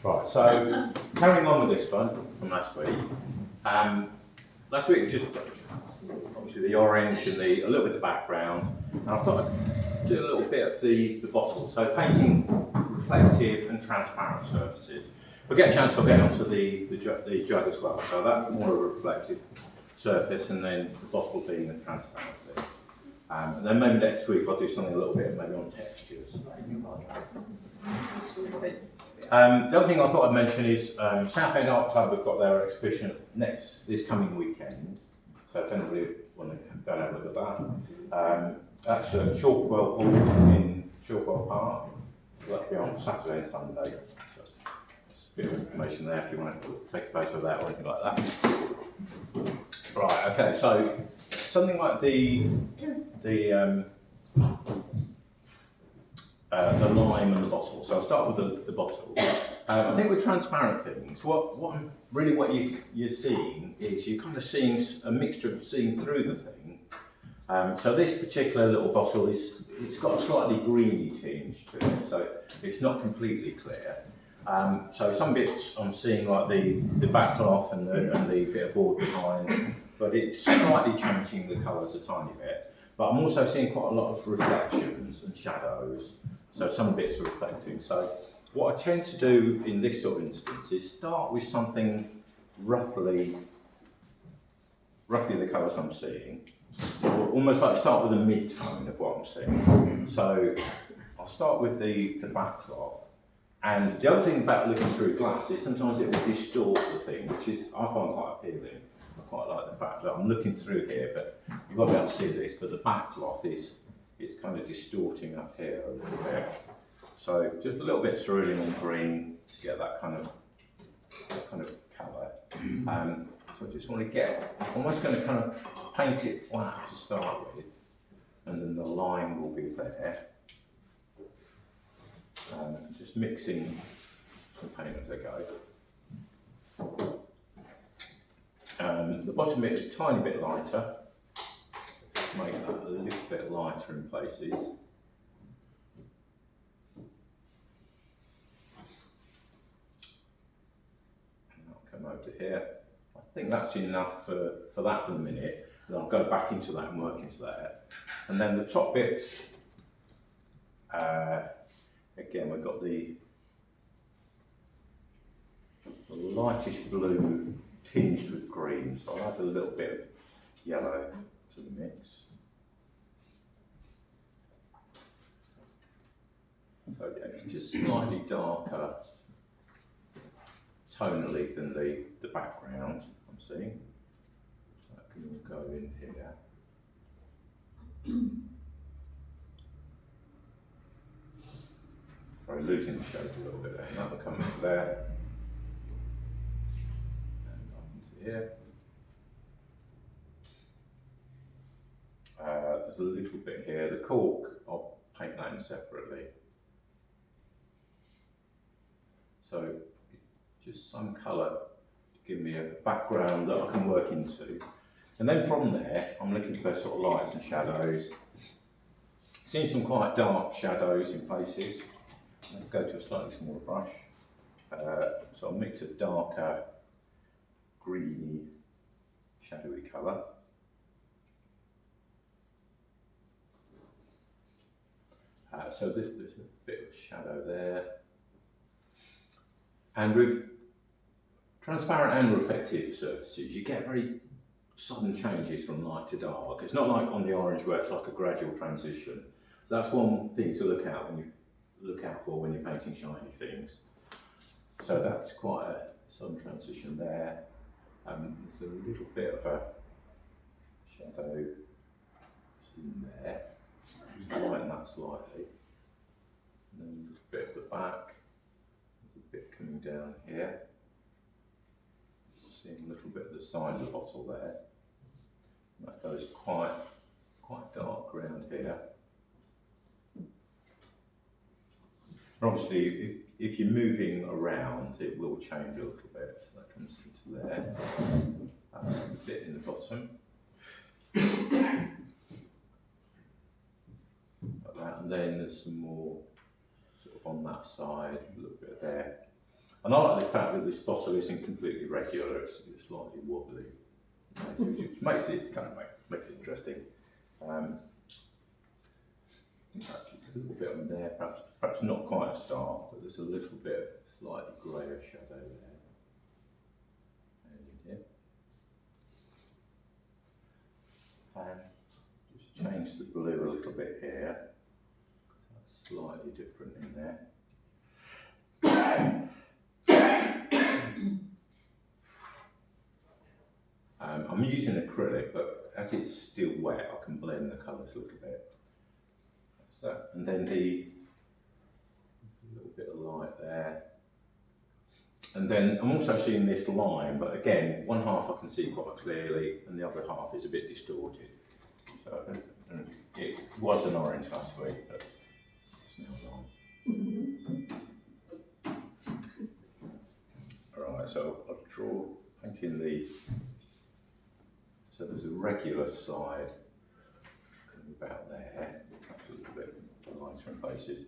Right, so carrying on with this one from last week. Last week just obviously the orange and a little bit of the background, and I thought I'd do a little bit of the bottle. So painting reflective and transparent surfaces. If I get a chance, I'll get onto the jug as well. So that more of a reflective surface, and then the bottle being a transparent thing. And then maybe next week I'll do something a little bit maybe on textures. The other thing I thought I'd mention is Southend Art Club have got their exhibition this coming weekend. So if anybody want to go and have a look at that. That's at Chalkwell Hall in Chalkwell Park. So that'll be on Saturday and Sunday. So just a bit of information there if you want to take a photo of that or anything like that. Right, okay, so something like the lime and the bottle. So I'll start with the bottle. I think with transparent things, what you're seeing is you're kind of seeing a mixture of seeing through the thing. So this particular little bottle it's got a slightly greeny tinge to it, so it's not completely clear. So some bits I'm seeing like the back cloth and the bit of board behind, but it's slightly changing the colours a tiny bit. But I'm also seeing quite a lot of reflections and shadows. So some bits are reflecting. So what I tend to do in this sort of instance is start with something roughly the colours I'm seeing, or almost like start with a mid-tone of what I'm seeing. So I'll start with the back cloth. And the other thing about looking through glass is sometimes it will distort the thing, which I find quite appealing. I quite like the fact that I'm looking through here, but you've got to be able to see this, but the back cloth it's kind of distorting up here a little bit. So just a little bit of cerulean and green to get that kind of colour. So I just want to I'm almost going to kind of paint it flat to start with, and then the line will be there. Just mixing some paint as I go. The bottom bit is a tiny bit lighter. Make that a little bit lighter in places. And I'll come over to here. I think that's enough for that for the minute. And I'll go back into that and work into that. And then the top bits, again we've got the lightish blue tinged with green. So I'll add a little bit of yellow to the mix. So yeah, it's just slightly darker tonally than the background I'm seeing. So that can all go in here. Sorry, losing the shape a little bit there. That will come into there. And up into here. There's a little bit here. The cork, I'll paint that in separately. So just some colour to give me a background that I can work into. And then from there, I'm looking for sort of lights and shadows. Seeing some quite dark shadows in places. I'll go to a slightly smaller brush. So I'll mix a darker, greeny, shadowy colour. So there's a bit of shadow there. And with transparent and reflective surfaces, you get very sudden changes from light to dark. It's not like on the orange where it's like a gradual transition. So that's one thing to look out for when you're painting shiny things. So that's quite a sudden transition there. There's a little bit of a shadow in there. Just lighten that slightly. And then a little bit at the back. There's a bit coming down here. Seeing a little bit of the side of the bottle there. And that goes quite dark around here. Obviously, if you're moving around, it will change a little bit. So that comes into there. There's a bit in the bottom. Like that. And then there's some more sort of on that side, a little bit there. And I like the fact that this bottle isn't completely regular, it's slightly wobbly, which makes it makes it interesting. Actually, a little bit on there, perhaps not quite as dark, but there's a little bit of slightly greyer shadow there. And here. And just change the blue a little bit here. That's slightly different in there. I'm using acrylic, but as it's still wet, I can blend the colours a little bit. That's that. And then a little bit of light there. And then I'm also seeing this line, but again, one half I can see quite clearly, and the other half is a bit distorted. So it was an orange last week, but it's now lime. Alright, so I'll draw, painting the. So there's a regular side about there, perhaps a little bit lighter in places.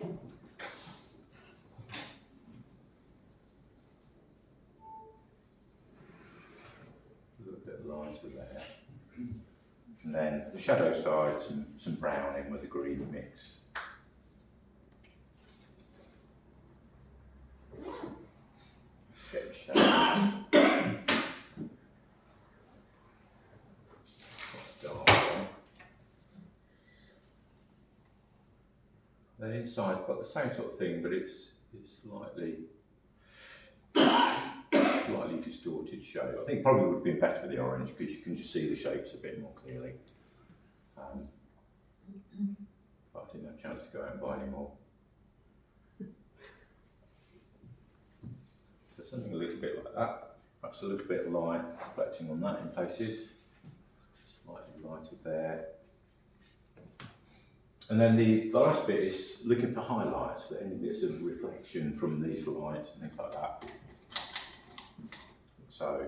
A little bit lighter there. And then the shadow side, some browning with a green mix. Get shadows. Then inside I've got the same sort of thing, but it's slightly distorted shape. I think it probably would have been better with the orange because you can just see the shapes a bit more clearly. But I didn't have a chance to go out and buy any more. So something a little bit like that. Perhaps a little bit of light reflecting on that in places. Slightly lighter there. And then the last bit is looking for highlights, any bits of reflection from these lights and things like that. So,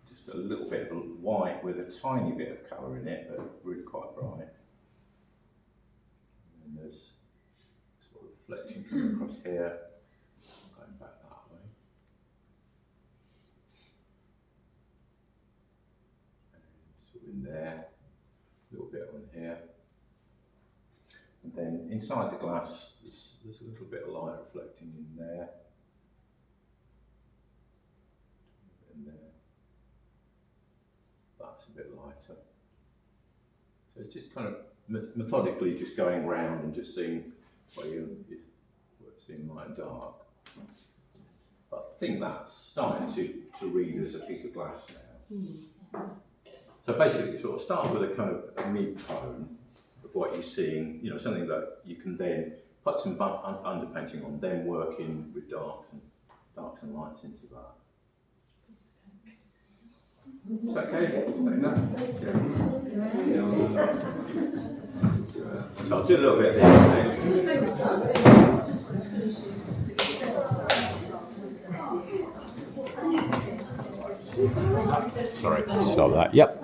just a little bit of white with a tiny bit of colour in it, but really quite bright. And there's sort of reflection coming across here, going back that way. And sort of in there, a little bit on here. And then inside the glass, there's a little bit of light reflecting in there. In there. That's a bit lighter. So it's just kind of methodically just going round and just seeing where you're seeing light and dark. But I think that's starting to read as a piece of glass now. So basically, you sort of start with a kind of a mid-tone of what you're seeing, you know, something that you can then put some underpainting on, then work in with darks and lights into that. Is that okay? Like that? Yeah. So I'll do a little bit there. Sorry, stop that. Yep.